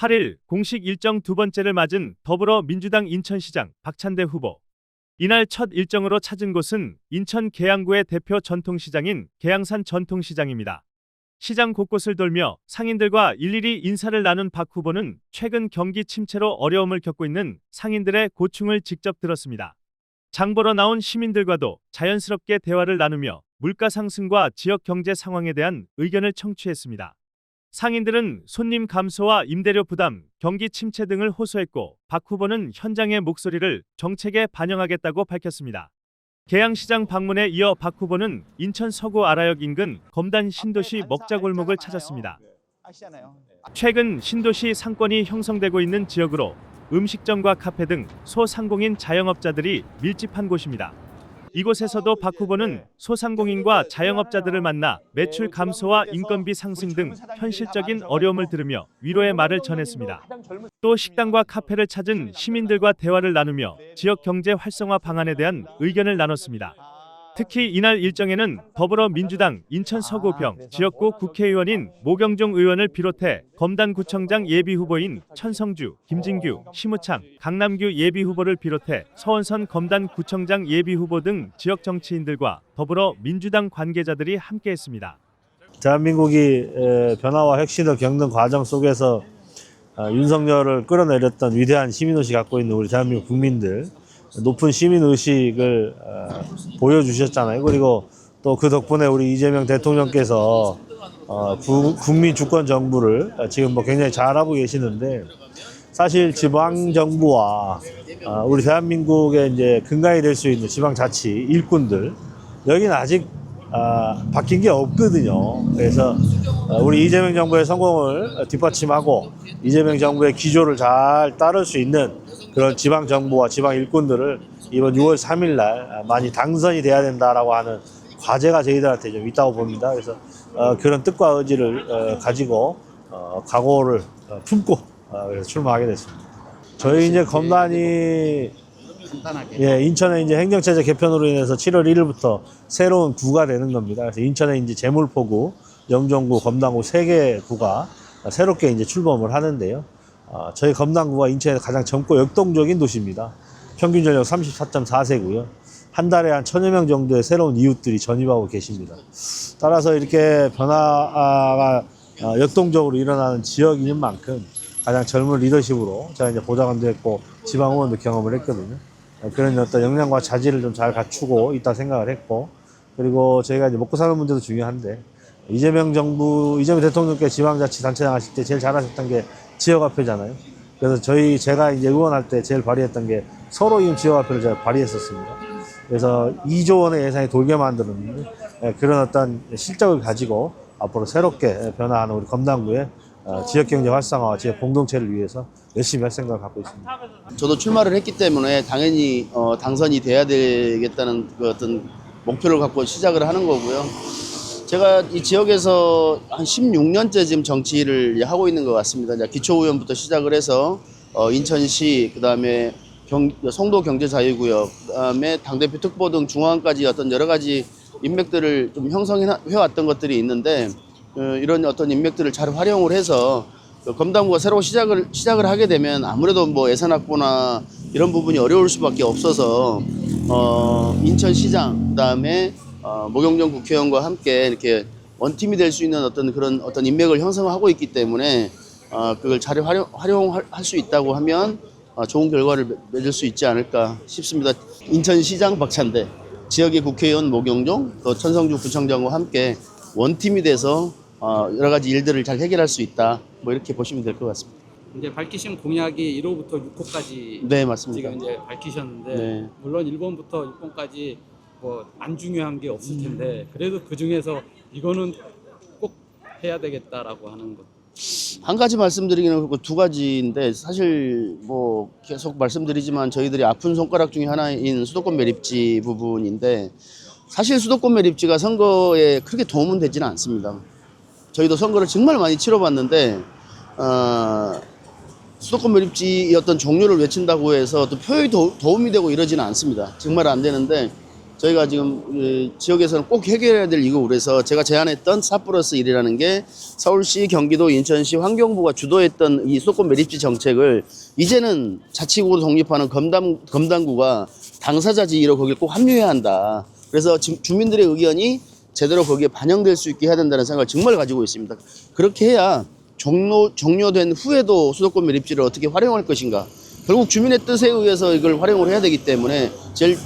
8일 공식 일정 두 번째를 맞은 더불어민주당 인천시장 박찬대 후보. 이날 첫 일정으로 찾은 곳은 인천 계양구의 대표 전통시장인 계양산 전통시장입니다. 시장 곳곳을 돌며 상인들과 일일이 인사를 나눈 박 후보는 최근 경기 침체로 어려움을 겪고 있는 상인들의 고충을 직접 들었습니다. 장 보러 나온 시민들과도 자연스럽게 대화를 나누며 물가 상승과 지역 경제 상황에 대한 의견을 청취했습니다. 상인들은 손님 감소와 임대료 부담, 경기 침체 등을 호소했고 박 후보는 현장의 목소리를 정책에 반영하겠다고 밝혔습니다. 계양시장 방문에 이어 박 후보는 인천 서구 아라역 인근 검단 신도시 먹자골목을 찾았습니다. 최근 신도시 상권이 형성되고 있는 지역으로 음식점과 카페 등 소상공인 자영업자들이 밀집한 곳입니다. 이곳에서도 박 후보는 소상공인과 자영업자들을 만나 매출 감소와 인건비 상승 등 현실적인 어려움을 들으며 위로의 말을 전했습니다. 또 식당과 카페를 찾은 시민들과 대화를 나누며 지역 경제 활성화 방안에 대한 의견을 나눴습니다. 특히 이날 일정에는 더불어민주당 인천 서구병 지역구 국회의원인 모경종 의원을 비롯해 검단구청장 예비후보인 천성주, 김진규, 심우창, 강남규 예비후보를 비롯해 서원선 검단구청장 예비후보 등 지역 정치인들과 더불어민주당 관계자들이 함께했습니다. 대한민국이 변화와 혁신을 겪는 과정 속에서 윤석열을 끌어내렸던 위대한 시민의식 갖고 있는 우리 대한민국 국민들, 높은 시민의식을 보여주셨잖아요. 그리고 또 그 덕분에 우리 이재명 대통령께서 국민 주권 정부를 지금 굉장히 잘하고 계시는데, 사실 지방정부와 우리 대한민국의 이제 근간이 될 수 있는 지방자치 일꾼들, 여기는 아직 바뀐 게 없거든요. 그래서 우리 이재명 정부의 성공을 뒷받침하고 이재명 정부의 기조를 잘 따를 수 있는 그런 지방 정부와 지방 일꾼들을 이번 6월 3일 날 많이 당선이 돼야 된다라고 하는 과제가 저희들한테 좀 있다고 봅니다. 그래서 그런 뜻과 의지를 가지고 각오를 품고 그래서 출마하게 됐습니다. 저희 이제 검단이 인천에 이제 행정체제 개편으로 인해서 7월 1일부터 새로운 구가 되는 겁니다. 그래서 인천에 이제 제물포구, 영종구, 검단구 3개 구가 새롭게 이제 출범을 하는데요. 저희 검단구가 인천에서 가장 젊고 역동적인 도시입니다. 평균 연령 34.4세고요. 한 달에 한 1000여 명 정도의 새로운 이웃들이 전입하고 계십니다. 따라서 이렇게 변화가 역동적으로 일어나는 지역인 만큼 가장 젊은 리더십으로 제가 이제 보좌관도 했고 지방 의원도 경험을 했거든요. 그런 어떤 역량과 자질을 좀 잘 갖추고 있다 생각을 했고, 그리고 저희가 이제 먹고 사는 문제도 중요한데 이재명 대통령께 지방자치단체장 하실 때 제일 잘하셨던 게 지역화폐잖아요. 그래서 제가 이제 의원할 때 제일 발휘했던 게 서로 이은 지역화폐를 제가 발휘했었습니다. 그래서 2조 원의 예산이 돌게 만들었는데 그런 어떤 실적을 가지고 앞으로 새롭게 변화하는 우리 검단구의 지역경제 활성화와 지역 공동체를 위해서 열심히 할 생각을 갖고 있습니다. 저도 출마를 했기 때문에 당연히 당선이 돼야 되겠다는 그 어떤 목표를 갖고 시작을 하는 거고요. 제가 이 지역에서 한 16년째 지금 정치를 하고 있는 것 같습니다. 기초의원부터 시작을 해서 인천시, 그다음에 송도 경제자유구역, 그다음에 당대표 특보 등 중앙까지 어떤 여러 가지 인맥들을 좀 형성해 왔던 것들이 있는데, 이런 어떤 인맥들을 잘 활용을 해서 검단구가 새로 시작을 하게 되면 아무래도 뭐 예산 확보나 이런 부분이 어려울 수밖에 없어서 인천시장, 그다음에 모경종 국회의원과 함께 이렇게 원팀이 될 수 있는 그런 인맥을 형성하고 있기 때문에 그걸 잘 활용할 수 있다고 하면 좋은 결과를 맺을 수 있지 않을까 싶습니다. 인천시장 박찬대, 지역의 국회의원 모경종, 또 천성주 구청장과 함께 원팀이 돼서 여러 가지 일들을 잘 해결할 수 있다. 뭐 이렇게 보시면 될 것 같습니다. 이제 밝히신 공약이 1호부터 6호까지 네, 맞습니다. 지금 이제 밝히셨는데, 네. 물론 1번부터 6번까지 뭐 안 중요한 게 없을 텐데 그래도 그 중에서 이거는 꼭 해야 되겠다라고 하는 것. 한 가지 말씀드리기는 그렇고 두 가지인데, 사실 뭐 계속 말씀드리지만 저희들이 아픈 손가락 중에 하나인 수도권 매립지 부분인데, 사실 수도권 매립지가 선거에 크게 도움은 되지는 않습니다. 저희도 선거를 정말 많이 치러봤는데 수도권 매립지의 어떤 종류를 외친다고 해서 또 표에 도움이 되고 이러지는 않습니다. 정말 안 되는데, 저희가 지금 지역에서는 꼭 해결해야 될 이거 그래서 제가 제안했던 4+1이라는 게 서울시, 경기도, 인천시, 환경부가 주도했던 이 수도권 매립지 정책을 이제는 자치구로 독립하는 검단구가 당사자 지위로 거기에 꼭 합류해야 한다. 그래서 주민들의 의견이 제대로 거기에 반영될 수 있게 해야 된다는 생각을 정말 가지고 있습니다. 그렇게 해야 종료된 후에도 수도권 매립지를 어떻게 활용할 것인가. 결국 주민의 뜻에 의해서 이걸 활용을 해야 되기 때문에 제일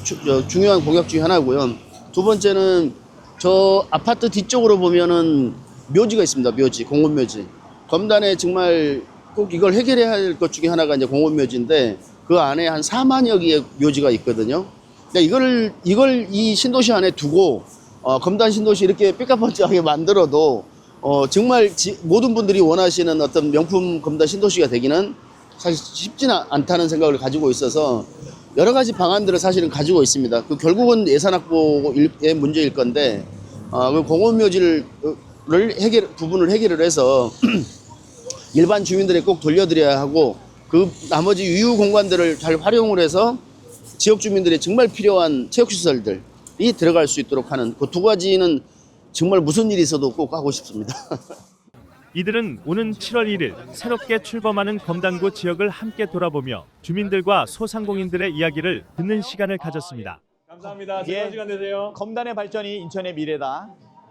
중요한 공약 중에 하나고요. 두 번째는 저 아파트 뒤쪽으로 보면은 묘지가 있습니다. 묘지, 공원묘지. 검단에 정말 꼭 이걸 해결해야 할 것 중에 하나가 이제 공원묘지인데 그 안에 한 4만여 개의 묘지가 있거든요. 그러니까 이걸 이 신도시 안에 두고 검단 신도시 이렇게 삐까뻔쩍하게 만들어도 정말 모든 분들이 원하시는 어떤 명품 검단 신도시가 되기는 사실 쉽지는 않다는 생각을 가지고 있어서 여러 가지 방안들을 사실은 가지고 있습니다. 그 결국은 예산 확보의 문제일 건데 그 공원묘지를 부분을 해결을 해서 일반 주민들에 꼭 돌려드려야 하고 그 나머지 유휴 공간들을 잘 활용을 해서 지역 주민들이 정말 필요한 체육시설들이 들어갈 수 있도록 하는 그 두 가지는 정말 무슨 일이 있어도 꼭 하고 싶습니다. 이들은 오는 7월 1일 새롭게 출범하는 검단구 지역을 함께 돌아보며 주민들과 소상공인들의 이야기를 듣는 시간을 가졌습니다. 감사합니다. 즐거운 시간 되세요. 검단의 발전이 인천의 미래다.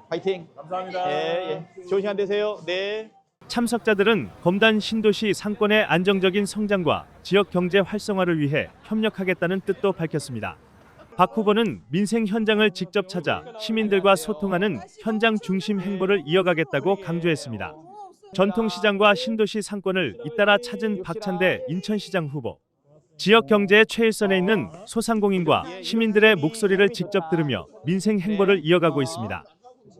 파이팅. 감사합니다. 예. 좋은 시간 되세요. 네. 참석자들은 검단 신도시 상권의 안정적인 성장과 지역 경제 활성화를 위해 협력하겠다는 뜻도 밝혔습니다. 박 후보는 민생 현장을 직접 찾아 시민들과 소통하는 현장 중심 행보를 이어가겠다고 강조했습니다. 전통시장과 신도시 상권을 잇따라 찾은 박찬대 인천시장 후보. 지역 경제의 최일선에 있는 소상공인과 시민들의 목소리를 직접 들으며 민생 행보를 이어가고 있습니다.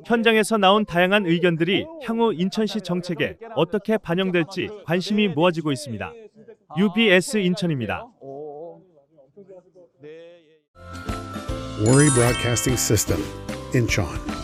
현장에서 나온 다양한 의견들이 향후 인천시 정책에 어떻게 반영될지 관심이 모아지고 있습니다. UBS 인천입니다. Worry Broadcasting System, Incheon.